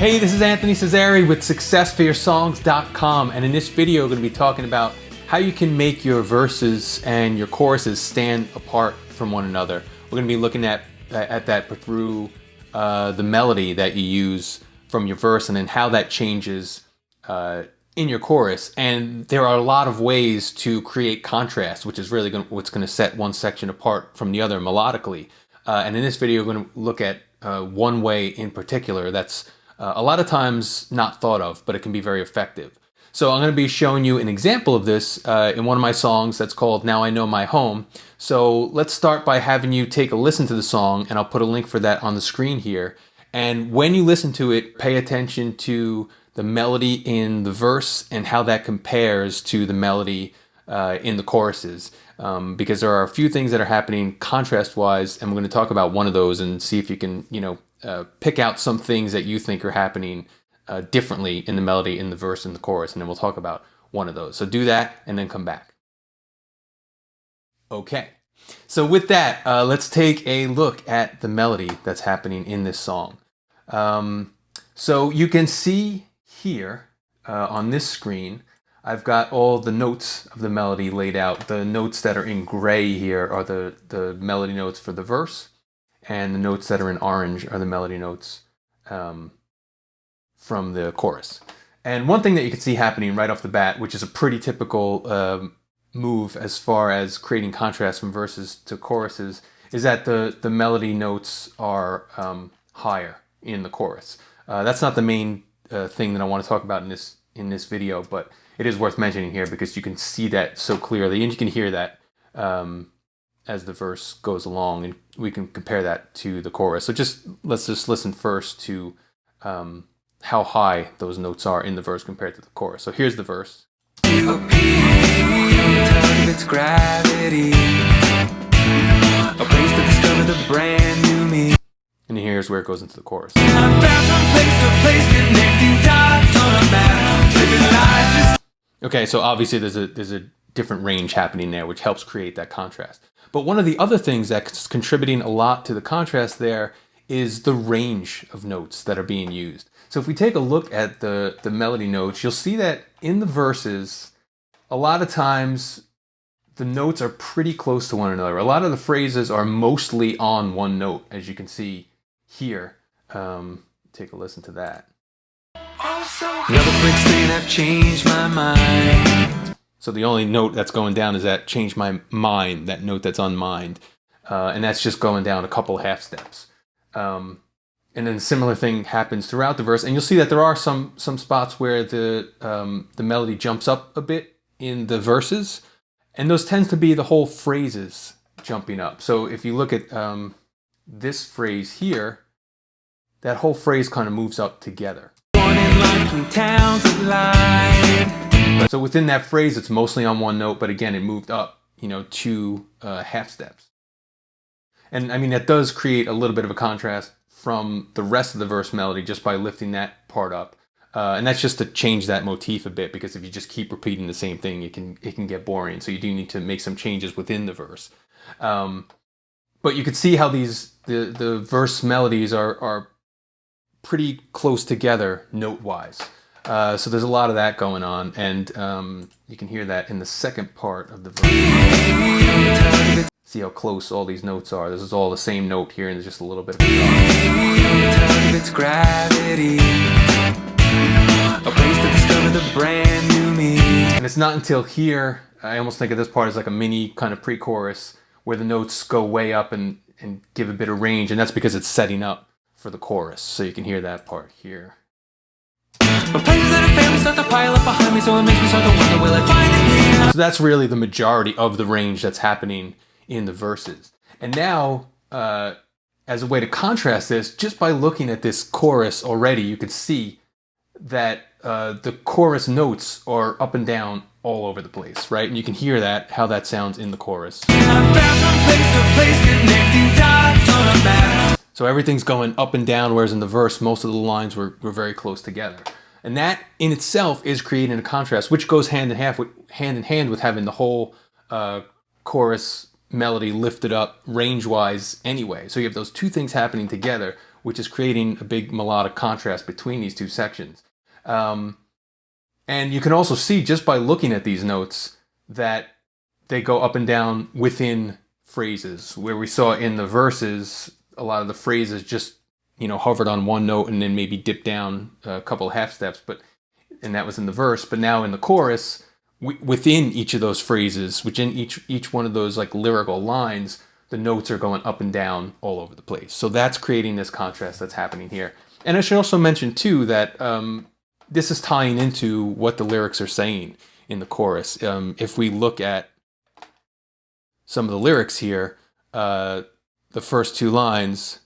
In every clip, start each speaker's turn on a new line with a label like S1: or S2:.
S1: Hey, this is Anthony Cesare with SuccessForYourSongs.com, and in this video we're going to be talking about how you can make your verses and your choruses stand apart from one another. We're going to be looking at that through the melody that you use from your verse and then how that changes in your chorus. And there are a lot of ways to create contrast, which is really what's going to set one section apart from the other melodically. And in this video we're going to look at one way in particular that's a lot of times not thought of, but it can be very effective. So I'm going to be showing you an example of this in one of my songs that's called Now I Know My Home. So let's start by having you take a listen to the song, and I'll put a link for that on the screen here. And when you listen to it, pay attention to the melody in the verse and how that compares to the melody in the choruses. Because there are a few things that are happening contrast-wise, and we're going to talk about one of those and see if you can, pick out some things that you think are happening differently in the melody, in the verse, and the chorus, and then we'll talk about one of those. So do that and then come back. Okay, so with that, let's take a look at the melody that's happening in this song. So you can see here on this screen, I've got all the notes of the melody laid out. The notes that are in gray here are the melody notes for the verse, and the notes that are in orange are the melody notes from the chorus. And one thing that you can see happening right off the bat, which is a pretty typical move as far as creating contrast from verses to choruses, is that the melody notes are higher in the chorus. That's not the main thing that I want to talk about in this video, but it is worth mentioning here because you can see that so clearly, and you can hear that as the verse goes along, and we can compare that to the chorus. So let's just listen first to how high those notes are in the verse compared to the chorus. So here's the verse. Its gravity, a place to discover the brand new me. And here's where it goes into the chorus. Okay, so obviously there's a different range happening there, which helps create that contrast. But one of the other things that's contributing a lot to the contrast there is the range of notes that are being used. So if we take a look at the melody notes, you'll see that in the verses, a lot of times the notes are pretty close to one another. A lot of the phrases are mostly on one note, as you can see here. Take a listen to that. Never quit saying I've changed my mind. So the only note that's going down is that change my mind, that note that's on mind. And that's just going down a couple half steps. And then a similar thing happens throughout the verse. And you'll see that there are some spots where the melody jumps up a bit in the verses. And those tends to be the whole phrases jumping up. So if you look at this phrase here, that whole phrase kind of moves up together. So within that phrase, it's mostly on one note, but again, it moved up, two half steps. And I mean, that does create a little bit of a contrast from the rest of the verse melody just by lifting that part up. And that's just to change that motif a bit, because if you just keep repeating the same thing, it can get boring. So you do need to make some changes within the verse. But you could see how the verse melodies are pretty close together note-wise. So there's a lot of that going on, and you can hear that in the second part of the verse. See how close all these notes are. This is all the same note here, and there's just a little bit of its gravity, a place to discover the brand new me. And it's not until here, I almost think of this part as like a mini kind of pre-chorus, where the notes go way up and give a bit of range, and that's because it's setting up for the chorus. So you can hear that part here. So that's really the majority of the range that's happening in the verses. And now, as a way to contrast this, just by looking at this chorus already, you can see that the chorus notes are up and down all over the place, right? And you can hear that, how that sounds in the chorus. So everything's going up and down, whereas in the verse, most of the lines were very close together. And that in itself is creating a contrast, which goes hand in hand with having the whole chorus melody lifted up range-wise anyway. So you have those two things happening together, which is creating a big melodic contrast between these two sections. And you can also see just by looking at these notes that they go up and down within phrases, where we saw in the verses, a lot of the phrases just, hovered on one note and then maybe dipped down a couple of half steps, and that was in the verse. But now in the chorus, within each of those phrases, within each one of those like lyrical lines, the notes are going up and down all over the place. So that's creating this contrast that's happening here. And I should also mention too that this is tying into what the lyrics are saying in the chorus. If we look at some of the lyrics here, the first two lines,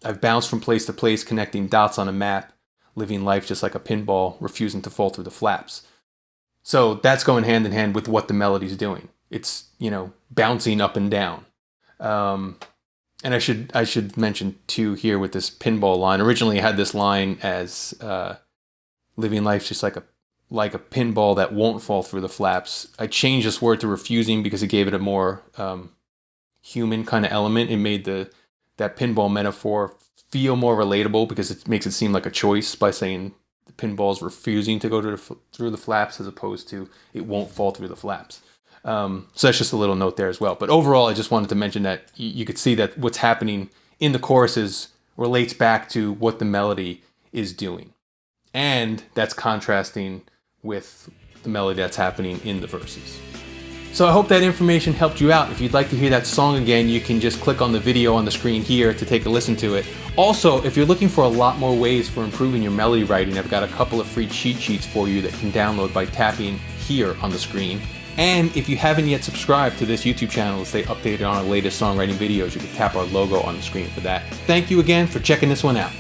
S1: I've bounced from place to place, connecting dots on a map, living life just like a pinball, refusing to fall through the flaps. So that's going hand in hand with what the melody's doing. It's, bouncing up and down. And I should mention too here with this pinball line. Originally I had this line as living life just like a pinball that won't fall through the flaps. I changed this word to refusing because it gave it a more human kind of element. It made that pinball metaphor feel more relatable because it makes it seem like a choice by saying the pinball's refusing to go through the flaps as opposed to it won't fall through the flaps. So that's just a little note there as well. But overall, I just wanted to mention that you could see that what's happening in the choruses relates back to what the melody is doing. And that's contrasting with the melody that's happening in the verses. So I hope that information helped you out. If you'd like to hear that song again, you can just click on the video on the screen here to take a listen to it. Also, if you're looking for a lot more ways for improving your melody writing, I've got a couple of free cheat sheets for you that you can download by tapping here on the screen. And if you haven't yet subscribed to this YouTube channel to stay updated on our latest songwriting videos, you can tap our logo on the screen for that. Thank you again for checking this one out.